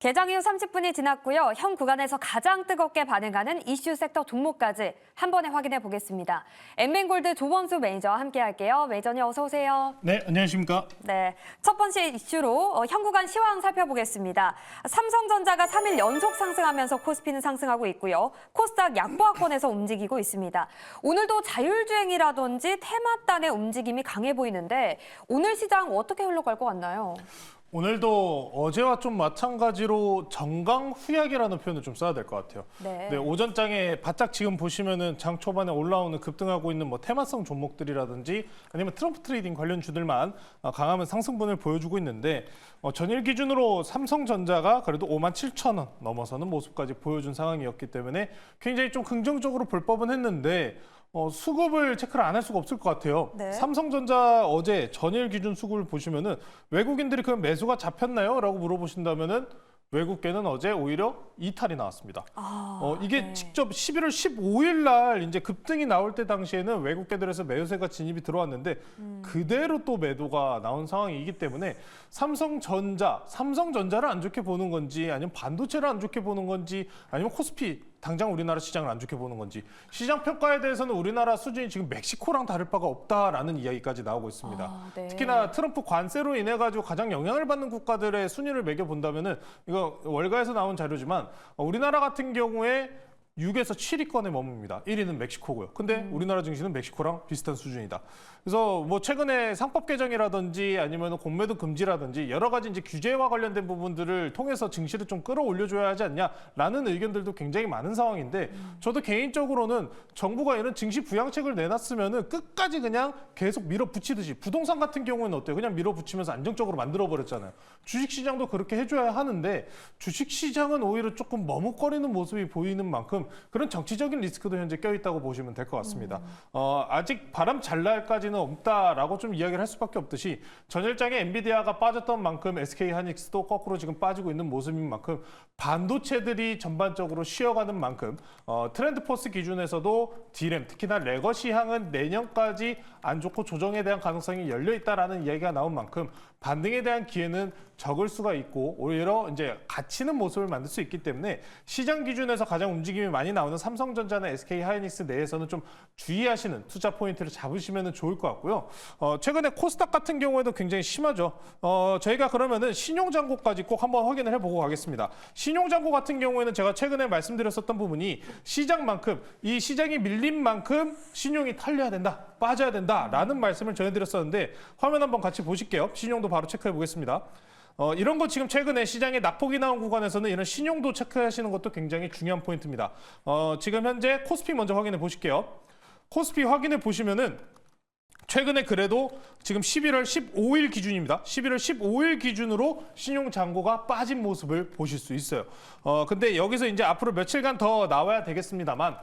개장 이후 30분이 지났고요. 현 구간에서 가장 뜨겁게 반응하는 이슈 섹터 종목까지 한 번에 확인해 보겠습니다. 엠벤골드 조범수 매니저와 함께할게요. 매니저님 어서 오세요. 네, 안녕하십니까. 네, 첫 번째 이슈로 현 구간 시황 살펴보겠습니다. 삼성전자가 3일 연속 상승하면서 코스피는 상승하고 있고요. 코스닥 약보합권에서 움직이고 있습니다. 오늘도 자율주행이라든지 테마단의 움직임이 강해 보이는데 오늘 시장 어떻게 흘러갈 것 같나요? 오늘도 어제와 좀 마찬가지로 정강후약이라는 표현을 좀 써야 될 것 같아요. 네. 오전장에 바짝 지금 보시면은 장 초반에 올라오는 급등하고 있는 뭐 테마성 종목들이라든지 아니면 트럼프 트레이딩 관련 주들만 강한 상승분을 보여주고 있는데 전일 기준으로 삼성전자가 그래도 57,000원 넘어서는 모습까지 보여준 상황이었기 때문에 굉장히 좀 긍정적으로 볼 법은 했는데 수급을 체크를 안 할 수가 없을 것 같아요. 네. 삼성전자 어제 전일 기준 수급을 보시면은 외국인들이 그럼 매수가 잡혔나요? 라고 물어보신다면은 외국계는 어제 오히려 이탈이 나왔습니다. 이게 네. 직접 11월 15일 날 이제 급등이 나올 때 당시에는 외국계들에서 매수세가 진입이 들어왔는데 그대로 또 매도가 나온 상황이기 때문에 삼성전자를 안 좋게 보는 건지 아니면 반도체를 안 좋게 보는 건지 아니면 코스피 당장 우리나라 시장을 안 좋게 보는 건지 시장 평가에 대해서는 우리나라 수준이 지금 멕시코랑 다를 바가 없다라는 이야기까지 나오고 있습니다. 네. 특히나 트럼프 관세로 인해 가지고 가장 영향을 받는 국가들의 순위를 매겨 본다면은 이거 월가에서 나온 자료지만 우리나라 같은 경우에 6에서 7위권에 머뭅니다. 1위는 멕시코고요. 근데 우리나라 증시는 멕시코랑 비슷한 수준이다. 그래서 뭐 최근에 상법 개정이라든지 아니면 공매도 금지라든지 여러 가지 이제 규제와 관련된 부분들을 통해서 증시를 좀 끌어올려줘야 하지 않냐라는 의견들도 굉장히 많은 상황인데 저도 개인적으로는 정부가 이런 증시 부양책을 내놨으면은 끝까지 그냥 계속 밀어붙이듯이 부동산 같은 경우는 어때요? 그냥 밀어붙이면서 안정적으로 만들어버렸잖아요. 주식시장도 그렇게 해줘야 하는데 주식시장은 오히려 조금 머뭇거리는 모습이 보이는 만큼 그런 정치적인 리스크도 현재 껴있다고 보시면 될 것 같습니다. 아직 바람 잘 날까지는 없다라고 좀 이야기를 할 수밖에 없듯이 전일장에 엔비디아가 빠졌던 만큼 SK 하이닉스도 거꾸로 지금 빠지고 있는 모습인 만큼 반도체들이 전반적으로 쉬어가는 만큼 트렌드포스 기준에서도 D램, 특히나 레거시향은 내년까지 안 좋고 조정에 대한 가능성이 열려 있다라는 이야기가 나온 만큼 반등에 대한 기회는 적을 수가 있고 오히려 이제 갇히는 모습을 만들 수 있기 때문에 시장 기준에서 가장 움직임이 많이 나오는 삼성전자나 SK 하이닉스 내에서는 좀 주의하시는 투자 포인트를 잡으시면 좋을 것 같고요. 최근에 코스닥 같은 경우에도 굉장히 심하죠. 저희가 그러면은 신용잔고까지 꼭 한번 확인을 해보고 가겠습니다. 신용잔고 같은 경우에는 제가 최근에 말씀드렸었던 부분이 시장만큼 이 시장이 밀린 만큼 신용이 털려야 된다, 빠져야 된다라는 말씀을 전해드렸었는데 화면 한번 같이 보실게요. 신용도 바로 체크해 보겠습니다. 이런 거 지금 최근에 시장에 낙폭이 나온 구간에서는 이런 신용도 체크하시는 것도 굉장히 중요한 포인트입니다. 지금 현재 코스피 먼저 확인해 보실게요. 코스피 확인해 보시면은 최근에 그래도 지금 11월 15일 기준입니다. 11월 15일 기준으로 신용 잔고가 빠진 모습을 보실 수 있어요. 근데 여기서 이제 앞으로 며칠간 더 나와야 되겠습니다만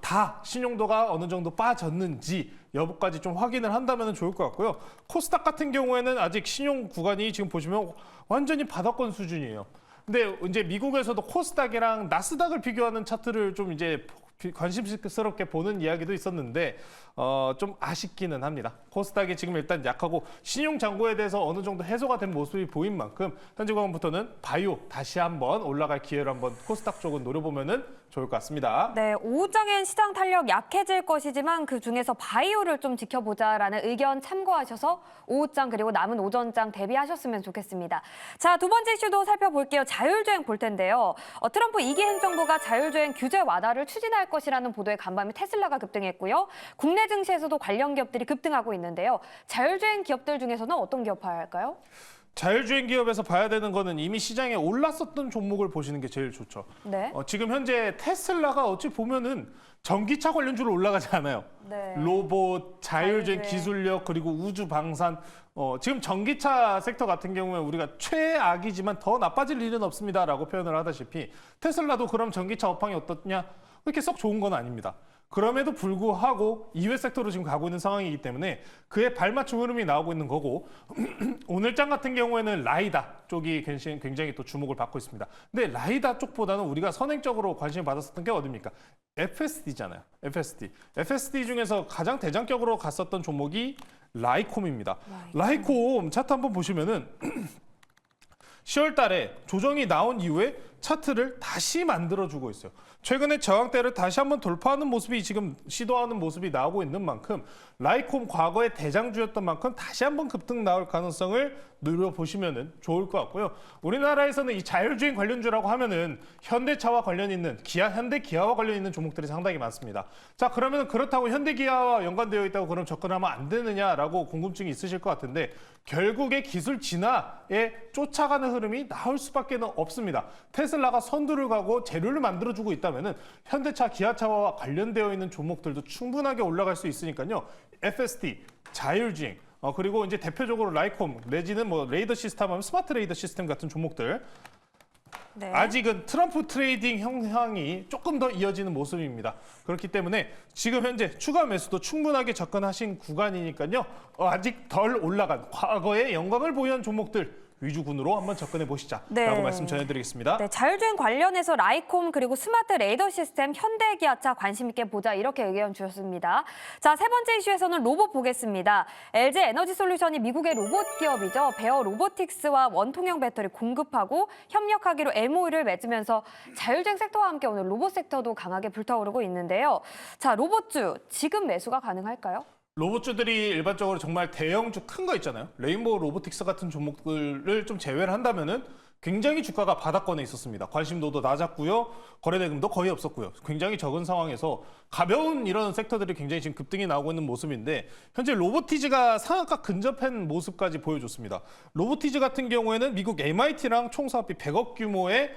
다 신용도가 어느 정도 빠졌는지 여부까지 좀 확인을 한다면 좋을 것 같고요. 코스닥 같은 경우에는 아직 신용 구간이 지금 보시면 완전히 바닥권 수준이에요. 근데 이제 미국에서도 코스닥이랑 나스닥을 비교하는 차트를 좀 이제 관심스럽게 보는 이야기도 있었는데 좀 아쉽기는 합니다. 코스닥이 지금 일단 약하고 신용 잔고에 대해서 어느 정도 해소가 된 모습이 보인 만큼 현재 구간부터는 바이오 다시 한번 올라갈 기회를 한번 코스닥 쪽은 노려보면은 좋을 것 같습니다. 네, 오후장엔 시장 탄력 약해질 것이지만 그중에서 바이오를 좀 지켜보자라는 의견 참고하셔서 오후장 그리고 남은 오전장 대비하셨으면 좋겠습니다. 자, 두 번째 이슈도 살펴볼게요. 자율주행 볼 텐데요. 트럼프 2기 행정부가 자율주행 규제 완화를 추진할 것이라는 보도에 간밤에 테슬라가 급등했고요. 국내 증시에서도 관련 기업들이 급등하고 있는데요. 자율주행 기업들 중에서는 어떤 기업 봐야 할까요? 자율주행 기업에서 봐야 되는 거는 이미 시장에 올랐었던 종목을 보시는 게 제일 좋죠. 네. 지금 현재 테슬라가 어찌 보면은 전기차 관련주로 올라가지 않아요. 네. 로봇, 자율주행 자율주행. 기술력, 그리고 우주 방산. 지금 전기차 섹터 같은 경우에 우리가 최악이지만 더 나빠질 일은 없습니다라고 표현을 하다시피 테슬라도 그럼 전기차 업황이 어떻냐? 그렇게 썩 좋은 건 아닙니다. 그럼에도 불구하고 이외 섹터로 지금 가고 있는 상황이기 때문에 그에 발맞춘 흐름이 나오고 있는 거고 오늘장 같은 경우에는 라이다 쪽이 굉장히 또 주목을 받고 있습니다. 근데 라이다 쪽보다는 우리가 선행적으로 관심을 받았었던 게 어딥니까? FSD잖아요. FSD 중에서 가장 대장격으로 갔었던 종목이 라이콤입니다. 라이콤 차트 한번 보시면은 10월 달에 조정이 나온 이후에 차트를 다시 만들어주고 있어요. 최근에 저항대를 다시 한번 돌파하는 모습이 지금 시도하는 모습이 나오고 있는 만큼 라이콤 과거의 대장주였던 만큼 다시 한번 급등 나올 가능성을 누려보시면 좋을 것 같고요. 우리나라에서는 이 자율주행 관련주라고 하면은 현대차와 관련 있는 현대기아와 관련 있는 종목들이 상당히 많습니다. 자, 그러면 그렇다고 현대기아와 연관되어 있다고 그럼 접근하면 안 되느냐라고 궁금증이 있으실 것 같은데 결국에 기술 진화에 쫓아가는 흐름이 나올 수밖에 없습니다. 테슬라가 선두를 가고 재료를 만들어주고 있다면은 현대차, 기아차와 관련되어 있는 종목들도 충분하게 올라갈 수 있으니까요. FSD, 자율주행, 그리고 이제 대표적으로 라이콤 내지는 뭐 레이더 시스템 하면 스마트 레이더 시스템 같은 종목들 네. 아직은 트럼프 트레이딩 형향이 조금 더 이어지는 모습입니다. 그렇기 때문에 지금 현재 추가 매수도 충분하게 접근하신 구간이니까요. 아직 덜 올라간 과거의 영광을 보유한 종목들 위주군으로 한번 접근해 보시자라고 네. 말씀 전해드리겠습니다. 네, 자율주행 관련해서 라이콤 그리고 스마트 레이더 시스템, 현대기아차 관심 있게 보자 이렇게 의견 주셨습니다. 자, 세 번째 이슈에서는 로봇 보겠습니다. LG 에너지 솔루션이 미국의 로봇 기업이죠. 베어 로보틱스와 원통형 배터리 공급하고 협력하기로 MOU를 맺으면서 자율주행 섹터와 함께 오늘 로봇 섹터도 강하게 불타오르고 있는데요. 자, 로봇주 지금 매수가 가능할까요? 로봇주들이 일반적으로 정말 대형주 큰 거 있잖아요. 레인보우 로보틱스 같은 종목들을 좀 제외를 한다면은 굉장히 주가가 바닥권에 있었습니다. 관심도도 낮았고요. 거래대금도 거의 없었고요. 굉장히 적은 상황에서 가벼운 이런 섹터들이 굉장히 지금 급등이 나오고 있는 모습인데 현재 로보티즈가 상한가 근접한 모습까지 보여줬습니다. 로보티즈 같은 경우에는 미국 MIT랑 총 사업비 100억 규모의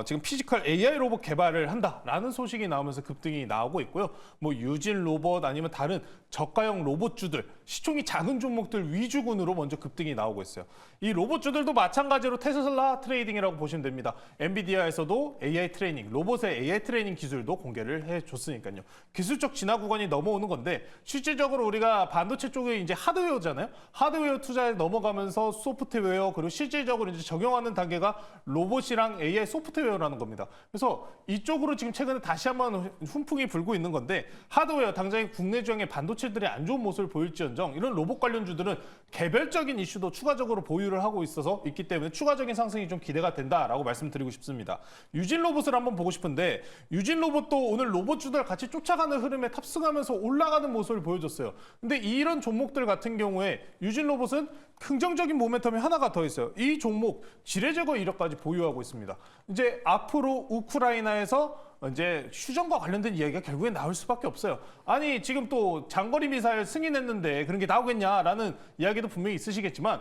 지금 피지컬 AI 로봇 개발을 한다라는 소식이 나오면서 급등이 나오고 있고요. 뭐 유진 로봇 아니면 다른 저가형 로봇주들, 시총이 작은 종목들 위주군으로 먼저 급등이 나오고 있어요. 이 로봇주들도 마찬가지로 테슬라 트레이딩이라고 보시면 됩니다. 엔비디아에서도 AI 트레이닝, 로봇의 AI 트레이닝 기술도 공개를 해줬으니까요. 기술적 진화 구간이 넘어오는 건데 실질적으로 우리가 반도체 쪽에 이제 하드웨어잖아요. 하드웨어 투자에 넘어가면서 소프트웨어 그리고 실질적으로 이제 적용하는 단계가 로봇이랑 AI 소프트웨어라는 겁니다. 그래서 이쪽으로 지금 최근에 다시 한번 훈풍이 불고 있는 건데 하드웨어 당장의 국내 주행의 반도체들이 안 좋은 모습을 보일지언정 이런 로봇 관련주들은 개별적인 이슈도 추가적으로 보유를 하고 있기 때문에 추가적인 상승이 좀 기대가 된다라고 말씀드리고 싶습니다. 유진 로봇을 한번 보고 싶은데 유진 로봇도 오늘 로봇주들 같이 쫓아가는 흐름에 탑승하면서 올라가는 모습을 보여줬어요. 근데 이런 종목들 같은 경우에 유진 로봇은 긍정적인 모멘텀이 하나가 더 있어요. 이 종목 지뢰제거 이력까지 보유하고 있습니다. 이제 앞으로 우크라이나에서 이제 휴전과 관련된 이야기가 결국엔 나올 수밖에 없어요. 아니 지금 또 장거리 미사일 승인했는데 그런 게 나오겠냐라는 이야기도 분명히 있으시겠지만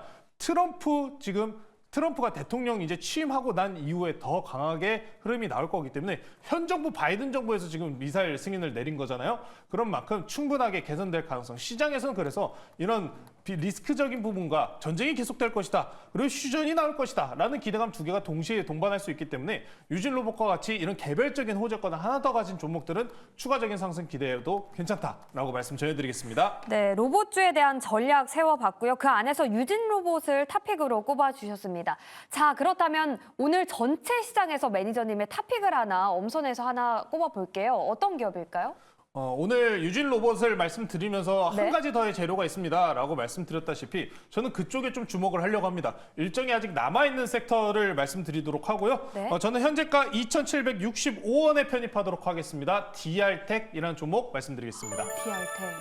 트럼프가 대통령 이제 취임하고 난 이후에 더 강하게 흐름이 나올 거기 때문에 현 정부 바이든 정부에서 지금 미사일 승인을 내린 거잖아요. 그런 만큼 충분하게 개선될 가능성. 시장에서는 그래서 이런 리스크적인 부분과 전쟁이 계속될 것이다. 그리고 휴전이 나올 것이다. 라는 기대감 두 개가 동시에 동반할 수 있기 때문에 유진 로봇과 같이 이런 개별적인 호재권을 하나 더 가진 종목들은 추가적인 상승 기대해도 괜찮다라고 말씀 전해드리겠습니다. 네, 로봇주에 대한 전략 세워봤고요. 그 안에서 유진 로봇을 탑픽으로 꼽아주셨습니다. 자, 그렇다면 오늘 전체 시장에서 매니저님의 탑픽을 하나 엄선해서 하나 꼽아볼게요. 어떤 기업일까요? 오늘 유진 로봇을 말씀드리면서 네. 한 가지 더의 재료가 있습니다라고 말씀드렸다시피 저는 그쪽에 좀 주목을 하려고 합니다. 일정이 아직 남아있는 섹터를 말씀드리도록 하고요. 네. 저는 현재가 2,765원에 편입하도록 하겠습니다. DR텍이라는 종목 말씀드리겠습니다.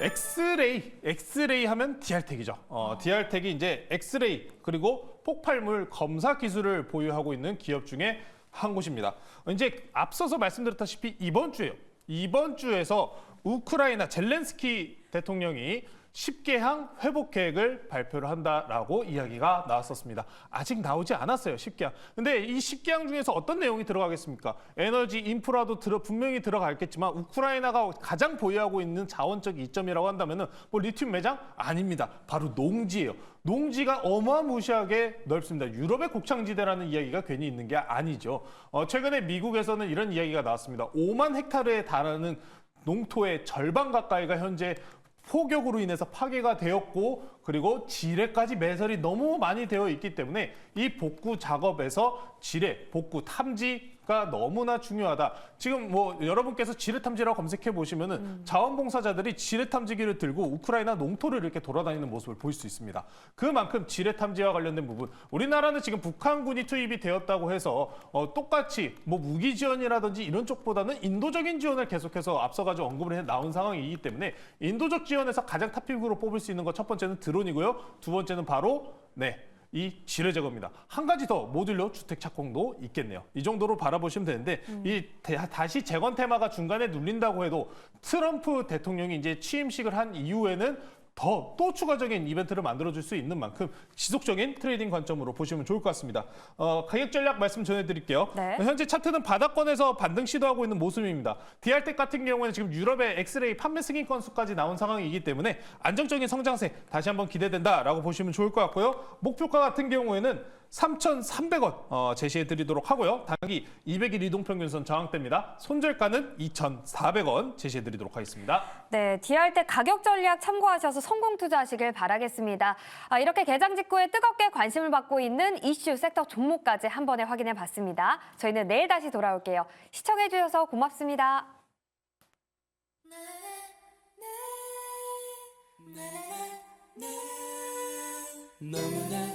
DR텍. 엑스레이 하면 DR텍이죠. DR텍이 이제 엑스레이 그리고 폭발물 검사 기술을 보유하고 있는 기업 중에 한 곳입니다. 이제 앞서서 말씀드렸다시피 이번 주에서 우크라이나 젤렌스키 대통령이 10개항 회복 계획을 발표를 한다라고 이야기가 나왔었습니다. 아직 나오지 않았어요, 10개항. 근데 이 10개항 중에서 어떤 내용이 들어가겠습니까? 에너지 인프라도 분명히 들어가겠지만 우크라이나가 가장 보유하고 있는 자원적 이점이라고 한다면은 뭐 리튬 매장? 아닙니다. 바로 농지예요. 농지가 어마무시하게 넓습니다. 유럽의 곡창지대라는 이야기가 괜히 있는 게 아니죠. 최근에 미국에서는 이런 이야기가 나왔습니다. 5만 헥타르에 달하는 농토의 절반 가까이가 현재 폭격으로 인해서 파괴가 되었고 그리고 지뢰까지 매설이 너무 많이 되어 있기 때문에 이 복구 작업에서 지뢰, 복구 탐지가 너무나 중요하다. 지금 뭐 여러분께서 지뢰 탐지라고 검색해 보시면은 자원봉사자들이 지뢰 탐지기를 들고 우크라이나 농토를 이렇게 돌아다니는 모습을 볼 수 있습니다. 그만큼 지뢰 탐지와 관련된 부분, 우리나라는 지금 북한군이 투입이 되었다고 해서 똑같이 뭐 무기 지원이라든지 이런 쪽보다는 인도적인 지원을 계속해서 앞서가지고 언급을 해 나온 상황이기 때문에 인도적 지원에서 가장 탑픽으로 뽑을 수 있는 것 첫 번째는 드론이고요. 두 번째는 바로 이 지뢰 제거입니다. 한 가지 더 모듈러 주택 착공도 있겠네요. 이 정도로 바라보시면 되는데 다시 재건 테마가 중간에 눌린다고 해도 트럼프 대통령이 이제 취임식을 한 이후에는 또 추가적인 이벤트를 만들어줄 수 있는 만큼 지속적인 트레이딩 관점으로 보시면 좋을 것 같습니다. 가격 전략 말씀 전해드릴게요. 네. 현재 차트는 바닥권에서 반등 시도하고 있는 모습입니다. DR텍 같은 경우에는 지금 유럽의 엑스레이 판매 승인 건수까지 나온 상황이기 때문에 안정적인 성장세 다시 한번 기대된다라고 보시면 좋을 것 같고요. 목표가 같은 경우에는 3,300원 제시해 드리도록 하고요. 단기 200일 이동평균선 저항대입니다. 손절가는 2,400원 제시해 드리도록 하겠습니다. 네, DR텍 가격 전략 참고하셔서 성공 투자하시길 바라겠습니다. 이렇게 개장 직후에 뜨겁게 관심을 받고 있는 이슈 섹터 종목까지 한 번에 확인해 봤습니다. 저희는 내일 다시 돌아올게요. 시청해 주셔서 고맙습니다. 너무나